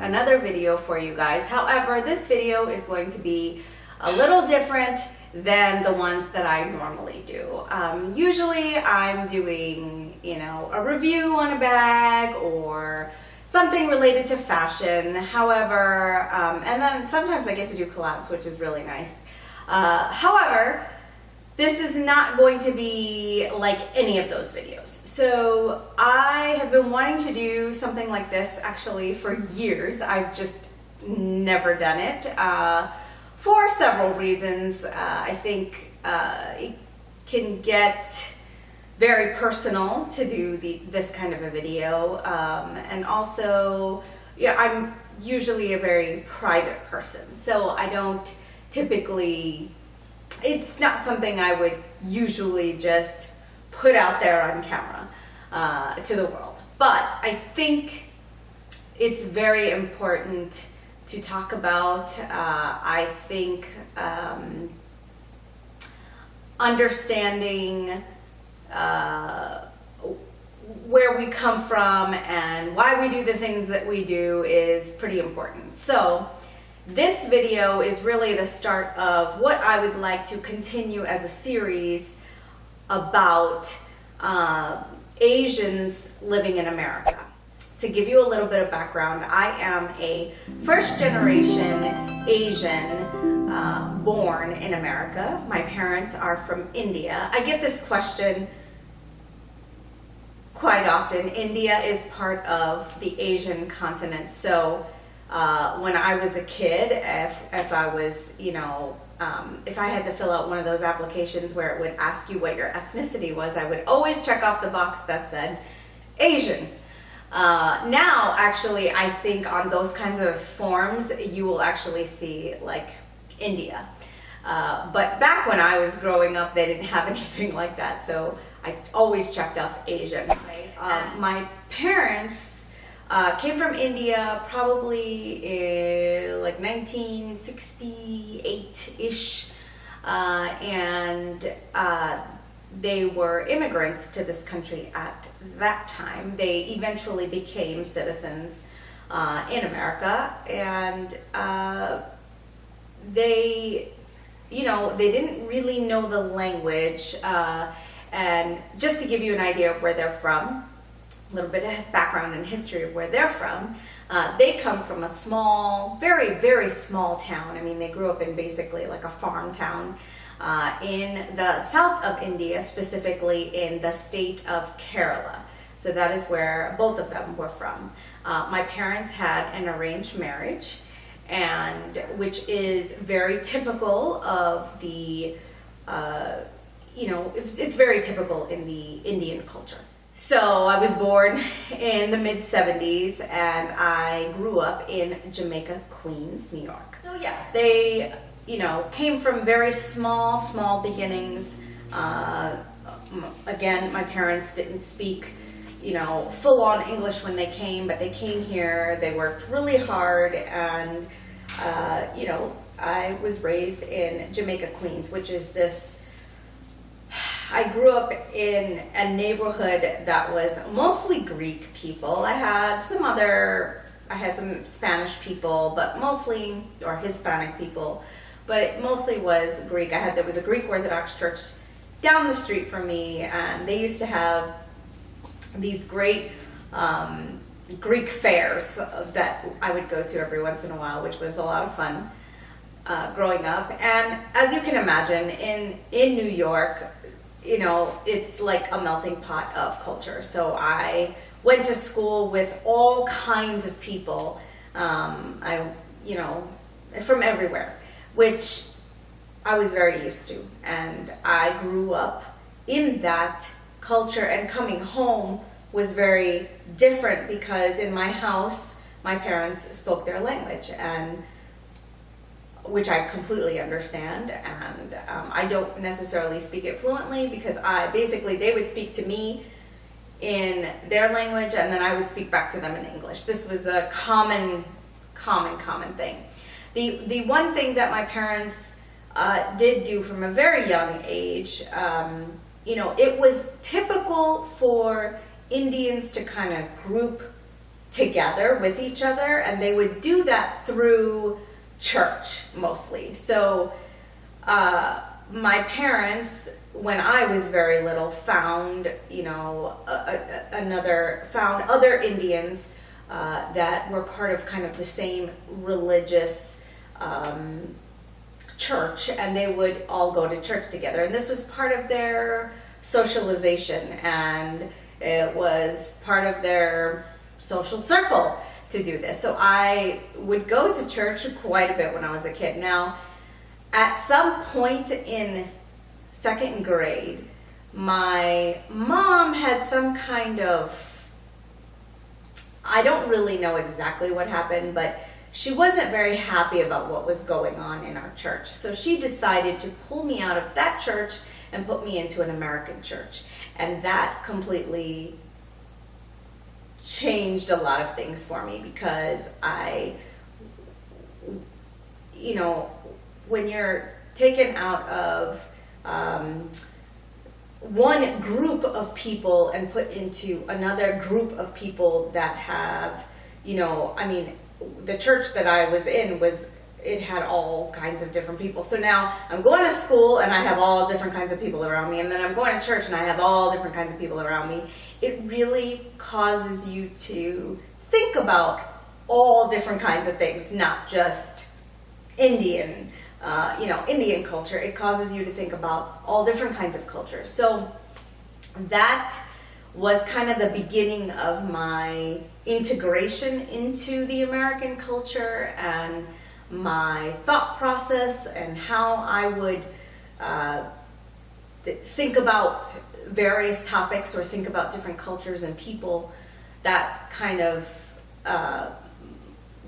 another video for you guys. However, this video is going to be a little different than the ones that I normally do. Usually I'm doing, a review on a bag or something related to fashion. However, and then sometimes I get to do collabs, which is really nice. However, this is not going to be like any of those videos. So I have been wanting to do something like this actually for years. I've just never done it for several reasons. I think it can get very personal to do this kind of a video. And also, I'm usually a very private person. So I don't typically, it's not something I would usually just put out there on camera to the world. But I think it's very important to talk about. I think understanding where we come from and why we do the things that we do is pretty important. So this video is really the start of what I would like to continue as a series about Asians living in America. To give you a little bit of background, I am a first-generation Asian born in America. My parents are from India. I get this question quite often. India is part of the Asian continent. So when I was a kid, if I was, if I had to fill out one of those applications where it would ask you what your ethnicity was, I would always check off the box that said Asian. Now, actually, I think on those kinds of forms, you will actually see like India. But back when I was growing up, they didn't have anything like that. So I always checked off Asian. My parents came from India probably like 1968-ish, and they were immigrants to this country at that time. They eventually became citizens in America, and they didn't really know the language. And just to give you an idea of where they're from, a little bit of background and history of where they're from. They come from a small, very, very small town. I mean, they grew up in basically like a farm town in the south of India, specifically in the state of Kerala. So that is where both of them were from. My parents had an arranged marriage, and which is very typical of the, it's very typical in the Indian culture. So I was born in the mid-70s, and I grew up in Jamaica, Queens, New York. So yeah, they, came from very small beginnings. Again, my parents didn't speak, full-on English when they came, but they came here, they worked really hard, and, I was raised in Jamaica, Queens, which is this, I grew up in a neighborhood that was mostly Greek people. I had some Spanish people, but mostly, or Hispanic people, but it mostly was Greek. There was a Greek Orthodox church down the street from me, and they used to have these great Greek fairs that I would go to every once in a while, which was a lot of fun growing up. And as you can imagine, in New York, it's like a melting pot of culture. So I went to school with all kinds of people, from everywhere, which I was very used to. And I grew up in that culture, and coming home was very different because in my house, my parents spoke their language, and which I completely understand, and I don't necessarily speak it fluently because they would speak to me in their language, and then I would speak back to them in English. This was a common thing. The one thing that my parents did do from a very young age, it was typical for Indians to kind of group together with each other, and they would do that through church mostly. So my parents, when I was very little, found, you know, found other Indians that were part of kind of the same religious church, and they would all go to church together. And this was part of their socialization, and it was part of their social circle to do this. So I would go to church quite a bit when I was a kid. Now, at some point in second grade, my mom had some kind of, I don't really know exactly what happened, but she wasn't very happy about what was going on in our church. So she decided to pull me out of that church and put me into an American church. And that completely changed a lot of things for me, because you know, when you're taken out of one group of people and put into another group of people that have, you know, I mean, the church that I was in it had all kinds of different people. So now I'm going to school and I have all different kinds of people around me, and then I'm going to church and I have all different kinds of people around me. It really causes you to think about all different kinds of things, not just Indian, you know, Indian culture. It causes you to think about all different kinds of cultures. So that was kind of the beginning of my integration into the American culture, and my thought process, and how I would think about various topics, or think about different cultures and people. That kind of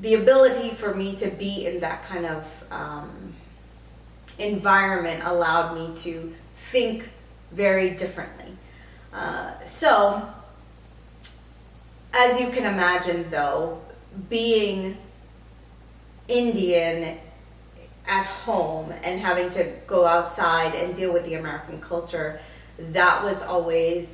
the ability for me to be in that kind of environment allowed me to think very differently. So, as you can imagine though, being Indian at home and having to go outside and deal with the American culture, that was always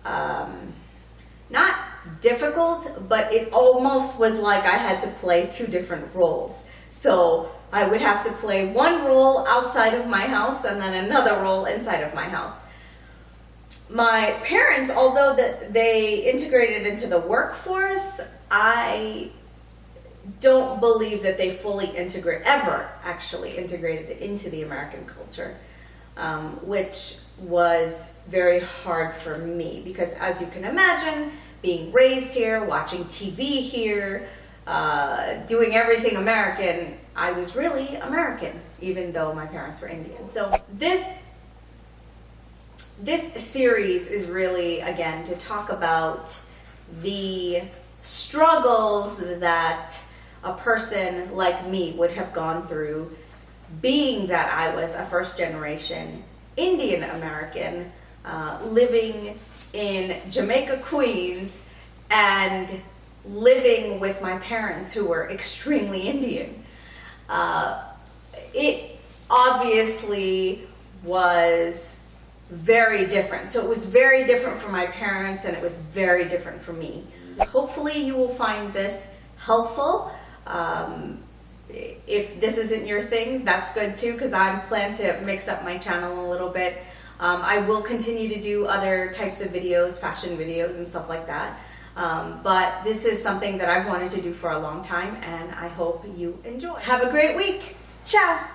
not difficult, but it almost was like I had to play two different roles. So I would have to play one role outside of my house and then another role inside of my house. My parents, although they integrated into the workforce, I don't believe that they fully actually integrated into the American culture, which was very hard for me, because as you can imagine, being raised here, watching TV here, doing everything American, I was really American, even though my parents were Indian. So this series is really, again, to talk about the struggles that a person like me would have gone through, being that I was a first generation Indian American, living in Jamaica, Queens, and living with my parents who were extremely Indian. It obviously was very different. So it was very different for my parents, and it was very different for me. Hopefully you will find this helpful. If this isn't your thing, that's good too, because I plan to mix up my channel a little bit. I will continue to do other types of videos, fashion videos and stuff like that. But this is something that I've wanted to do for a long time, and I hope you enjoy. Have a great week. Ciao.